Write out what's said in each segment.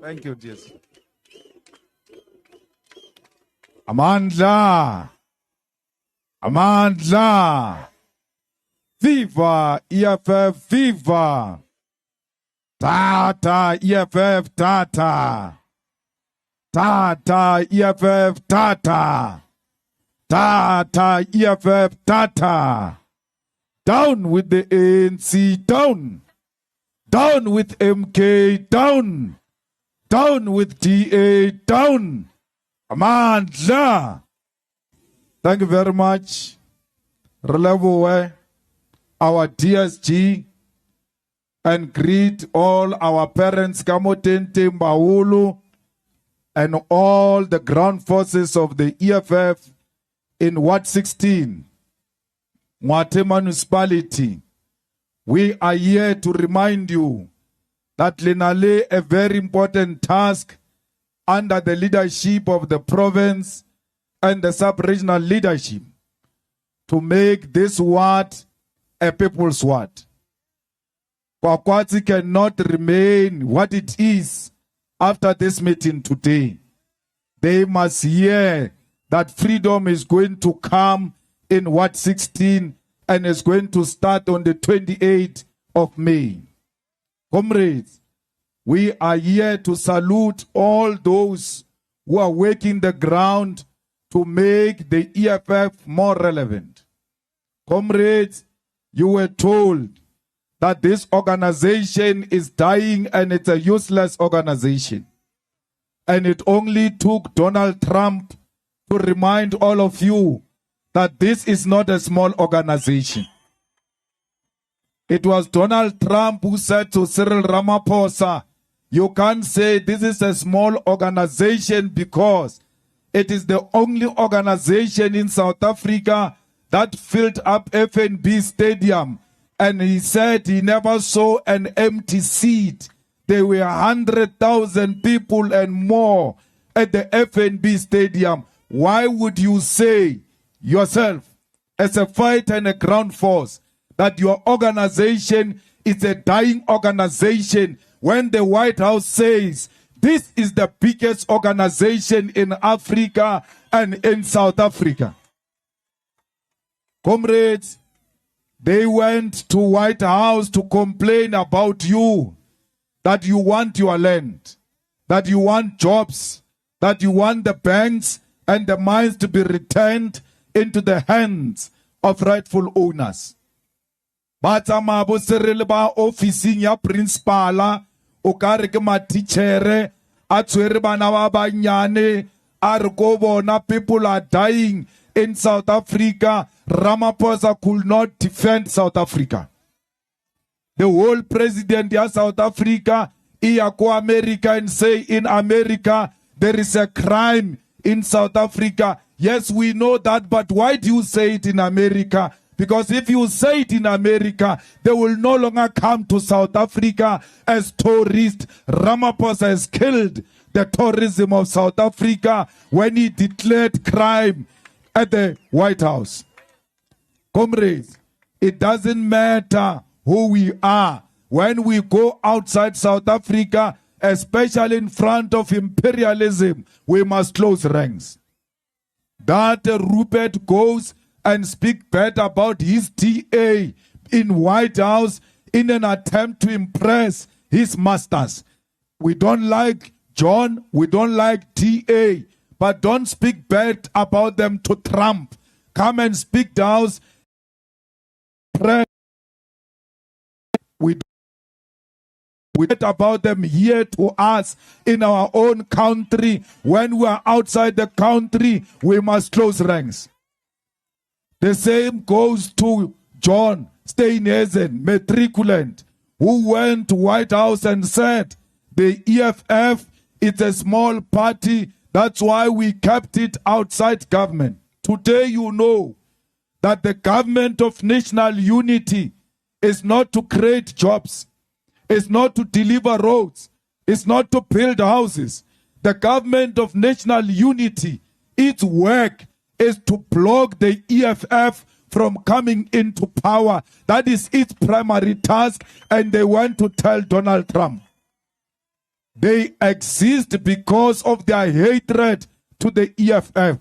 Thank you, Jesus. Amandla. Amandla. Viva EFF, viva. Tata EFF, tata. Tata EFF, tata. Tata EFF, tata. Down with the ANC, down. Down with MK, down. Down with DA, down. Amandla. Thank you very much. Relevo our DSG and greet all our parents, Kamotente, Mbaulu, and all the ground forces of the EFF in Ward 16, Mwate Municipality. We are here to remind you that Lenale a very important task under the leadership of the province and the sub-regional leadership to make this ward a people's ward. Kwakwati cannot remain what it is after this meeting today. They must hear that freedom is going to come in Ward 16 and is going to start on the 28th of May. Comrades, we are here to salute all those who are working the ground to make the EFF more relevant. Comrades, you were told that this organization is dying and it's a useless organization. And it only took Donald Trump to remind all of you that this is not a small organization. It was Donald Trump who said to Cyril Ramaphosa, you can't say this is a small organization because it is the only organization in South Africa that filled up FNB Stadium. And he said he never saw an empty seat. There were 100,000 people and more at the FNB Stadium. Why would you say yourself, as a fighter and a ground force, that your organization is a dying organization when the White House says this is the biggest organization in Africa and in South Africa? Comrades, they went to White House to complain about you, that you want your land, that you want jobs, that you want the banks and the mines to be returned into the hands of rightful owners. Batama bo serele ba officing ya principala o kare ke matitjhere a tshwere bana ba banyane a re ko bona people are dying in South Africa. Ramaphosa could not defend South Africa. The whole president of South Africa ia go America and say in America there is a crime in South Africa. Yes, we know that, but why do you say it in America? Because if you say it in America, they will no longer come to South Africa as tourists. Ramaphosa has killed the tourism of South Africa when he declared crime at the White House. Comrades, it doesn't matter who we are. When we go outside South Africa, especially in front of imperialism, we must close ranks. That Rupert goes and speak bad about his TA in White House in an attempt to impress his masters. We don't like John, we don't like TA, but don't speak bad about them to Trump. Come and speak to us. We about them here to us in our own country. When we are outside the country, we must close ranks. The same goes to John Steenhuisen, matriculant, who went to White House and said, the EFF is a small party, that's why we kept it outside government. Today you know that the government of national unity is not to create jobs, it's not to deliver roads, it's not to build houses. The government of national unity, its work is to block the EFF from coming into power. That is its primary task, and they want to tell Donald Trump. They exist because of their hatred to the EFF.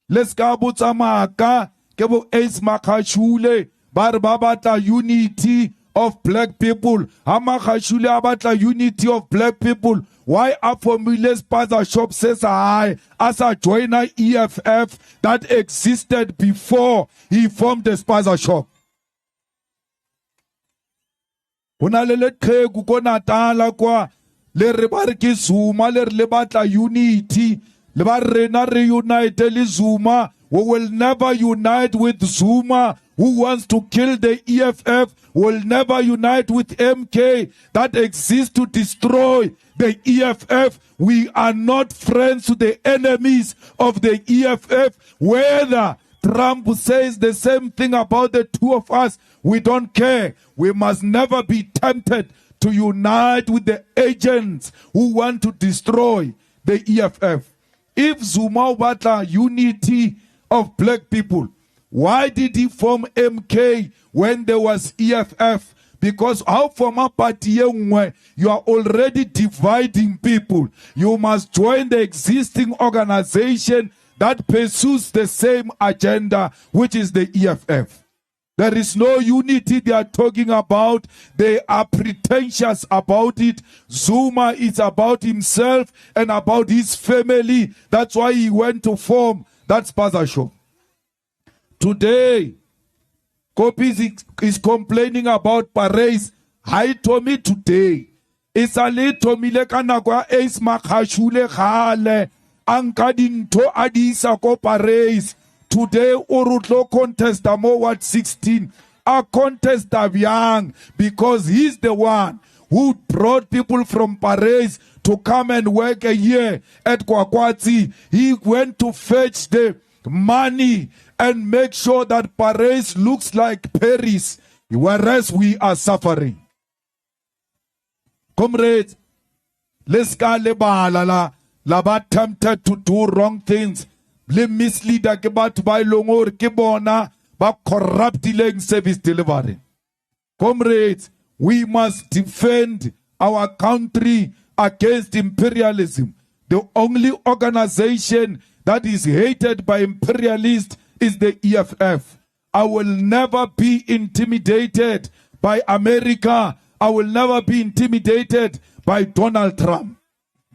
Let's go botsa maka ke bo Ace Makashule bar ba batla unity of black people. Ha Makashule a batla unity of black people. Why a Formulas Spaza Shop says I as a joiner EFF that existed before he formed the Spaza Shop? Hona le qhegu ko Natala kwa le re ba re ke Zuma le re le batla unity le ba rena reunite le Zuma. We will never unite with Zuma who wants to kill the EFF. Will never unite with MK that exists to destroy the EFF. We are not friends to the enemies of the EFF. Whether Trump says the same thing about the two of us, we don't care. We must never be tempted to unite with the agents who want to destroy the EFF. If Zuma batla unity of black people, why did he form MK when there was EFF? Because how from a party you are already dividing people. You must join the existing organization that pursues the same agenda, which is the EFF. There is no unity they are talking about. They are pretentious about it. Zuma is about himself and about his family. That's why he went to form that Spaza Shop. Today, Kopi is complaining about Paris. Hi to me today. It's a little milekanagwa Ace Makashule Khale. Ankading to Adisa ko Paris. Today, Urutlo contest Amo Ward 16. A contest of young because he's the one who brought people from Paris to come and work a year at Kwakwati. He went to fetch the money and make sure that Paris looks like Paris, whereas we are suffering. Comrades, let's go lebala la ba tempted to do wrong things. Le misleader ke batho ba ilongor ke bona ba corrupting service delivery. Comrades, we must defend our country against imperialism. The only organization that is hated by imperialists is the EFF. I will never be intimidated by America. I will never be intimidated by Donald Trump.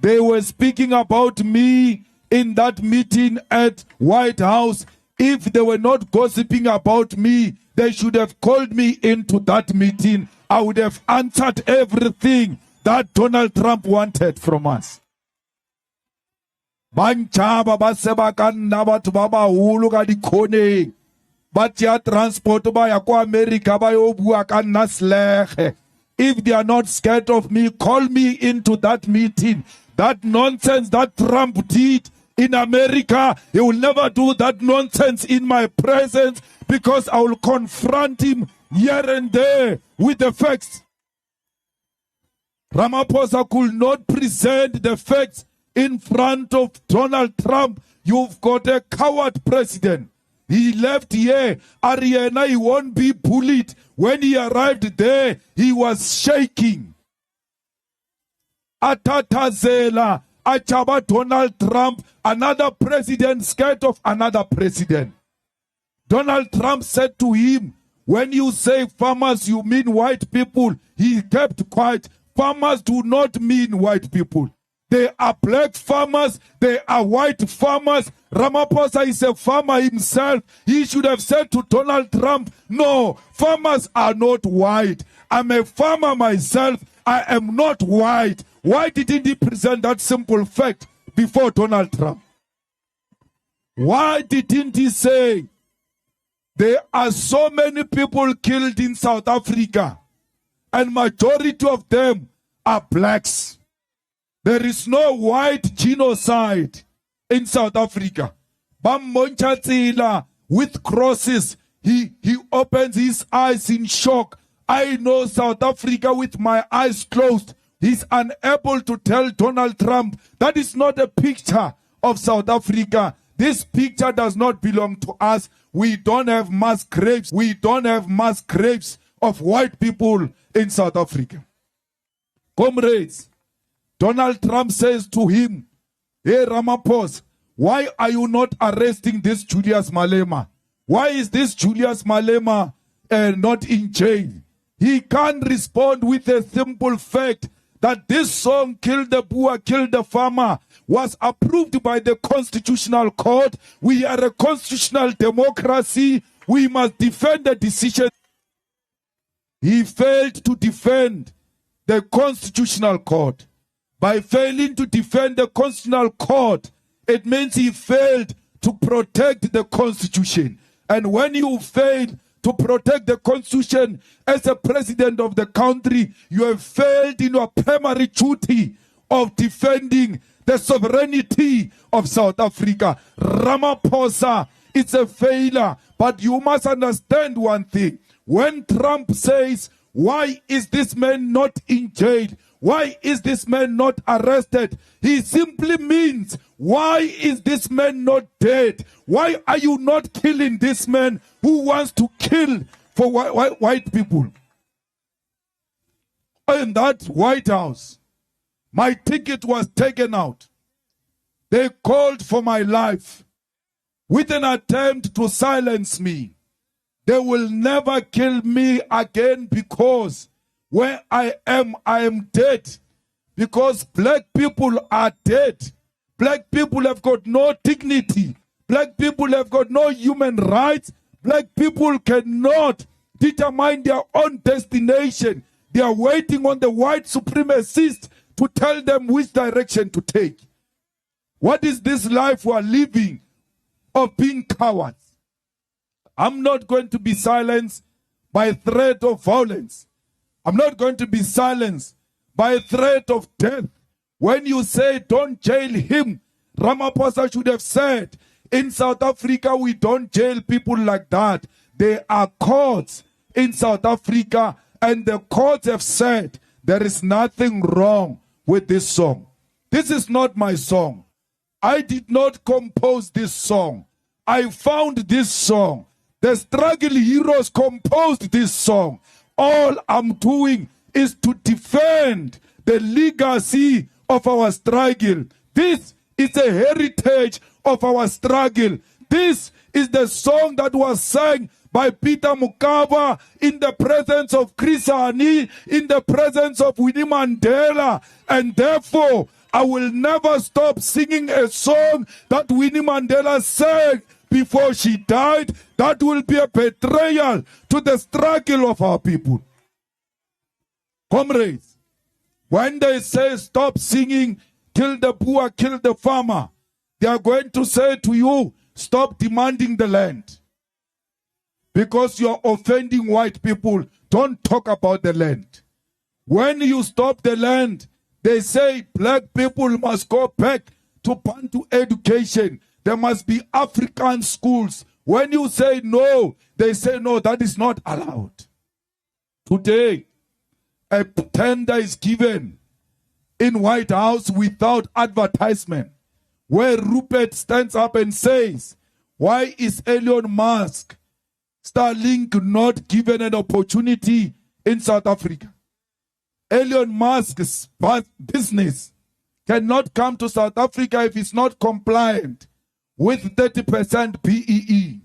They were speaking about me in that meeting at White House. If they were not gossiping about me, they should have called me into that meeting. I would have answered everything that Donald Trump wanted from us. Banchaba ba seba ka nna batho ba baholo ka dikhoneng ba tšea transport ba ya ko America ba yo bua ka nna slege. If they are not scared of me, call me into that meeting. That nonsense that Trump did in America, he will never do that nonsense in my presence because I will confront him here and there with the facts. Ramaphosa could not present the facts in front of Donald Trump. You've got a coward president. He left here. Ariana, he won't be bullied. When he arrived there, he was shaking. Atatazela, Achaba Donald Trump, another president scared of another president. Donald Trump said to him, when you say farmers, you mean white people. He kept quiet. Farmers do not mean white people. They are black farmers. They are white farmers. Ramaphosa is a farmer himself. He should have said to Donald Trump, no, farmers are not white. I'm a farmer myself. I am not white. Why didn't he present that simple fact before Donald Trump? Why didn't he say, there are so many people killed in South Africa and majority of them are blacks. There is no white genocide in South Africa. Bammonchatsila with crosses. He opens his eyes in shock. I know South Africa with my eyes closed. He's unable to tell Donald Trump that is not a picture of South Africa. This picture does not belong to us. We don't have mass graves. We don't have mass graves of white people in South Africa. Comrades, Donald Trump says to him, hey Ramaphosa, why are you not arresting this Julius Malema? Why is this Julius Malema not in jail? He can't respond with a simple fact that this song, Kill the Boer, Kill the Farmer, was approved by the Constitutional Court. We are a constitutional democracy. We must defend the decision. He failed to defend the Constitutional Court. By failing to defend the Constitutional Court, it means he failed to protect the Constitution. And when you fail to protect the Constitution as a president of the country, you have failed in your primary duty of defending the sovereignty of South Africa. Ramaphosa, it's a failure. But you must understand one thing. When Trump says, why is this man not in jail? Why is this man not arrested? He simply means, why is this man not dead? Why are you not killing this man who wants to kill for white people? In that White House, my ticket was taken out. They called for my life with an attempt to silence me. They will never kill me again because where I am dead. Because black people are dead. Black people have got no dignity. Black people have got no human rights. Black people cannot determine their own destination. They are waiting on the white supremacists to tell them which direction to take. What is this life we are living of being cowards? I'm not going to be silenced by threat of violence. I'm not going to be silenced by threat of death. When you say don't jail him, Ramaphosa should have said, in South Africa we don't jail people like that. There are courts in South Africa and the courts have said there is nothing wrong with this song. This is not my song. I did not compose this song. I found this song. The struggle heroes composed this song. All I'm doing is to defend the legacy of our struggle. This is a heritage of our struggle. This is the song that was sang by Peter Mokaba in the presence of Chris Hani, in the presence of Winnie Mandela. And therefore, I will never stop singing a song that Winnie Mandela sang before she died. That will be a betrayal to the struggle of our people. Comrades, when they say stop singing, kill the poor, kill the farmer, they are going to say to you, stop demanding the land. Because you are offending white people, don't talk about the land. When you stop the land, they say black people must go back to Bantu education. There must be African schools. When you say no, they say no, that is not allowed. Today, a tender is given in White House without advertisement, where Rupert stands up and says, why is Elon Musk, Starlink, not given an opportunity in South Africa? Elon Musk's business cannot come to South Africa if it's not compliant with 30% PEE.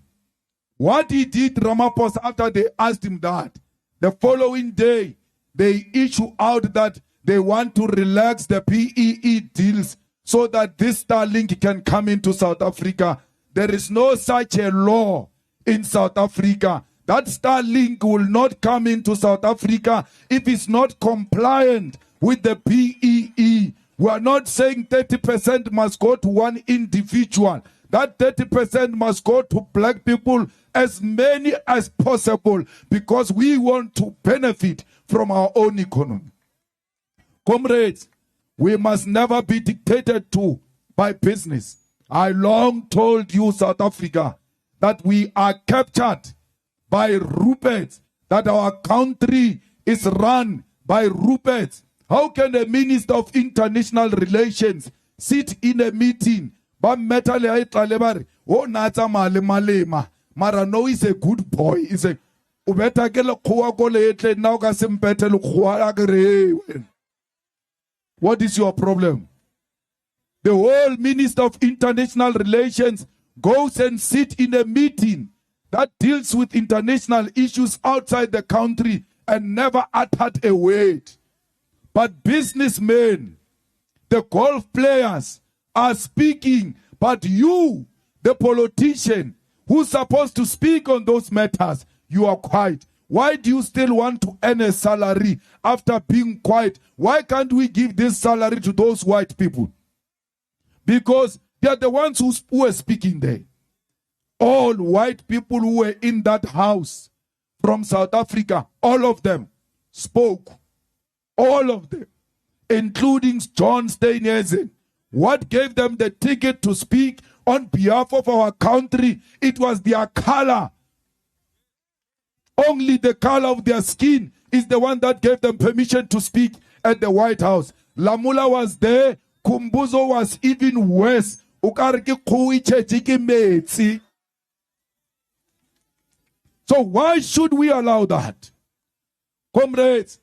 What he did, Ramaphosa, after they asked him that, the following day, they issue out that they want to relax the PEE deals so that this Starlink can come into South Africa. There is no such a law in South Africa. That Starlink will not come into South Africa if it's not compliant with the PEE. We are not saying 30% must go to one individual. That 30% must go to black people, as many as possible, because we want to benefit from our own economy. Comrades, we must never be dictated to by business. I long told you, South Africa, that we are captured by Ruperts, that our country is run by Ruperts. How can a minister of international relations sit in a meeting? But Malema, Mara no is a good boy. Is a ubeta ke le khoa ko le etle na o ka sempete le khoa a ke re. What is your problem? The whole Minister of International Relations goes and sits in a meeting that deals with international issues outside the country and never uttered a word. But businessmen, the golf players are speaking, but you, the politician who's supposed to speak on those matters, you are quiet. Why do you still want to earn a salary after being quiet? Why can't we give this salary to those white people? Because they are the ones who are speaking there. All white people who were in that house from South Africa, all of them spoke. All of them, including John Steinhuisen. What gave them the ticket to speak on behalf of our country? It was their color. Only the color of their skin is the one that gave them permission to speak at the White House. Lamula was there. Kumbuzo was even worse. So why should we allow that? Comrades,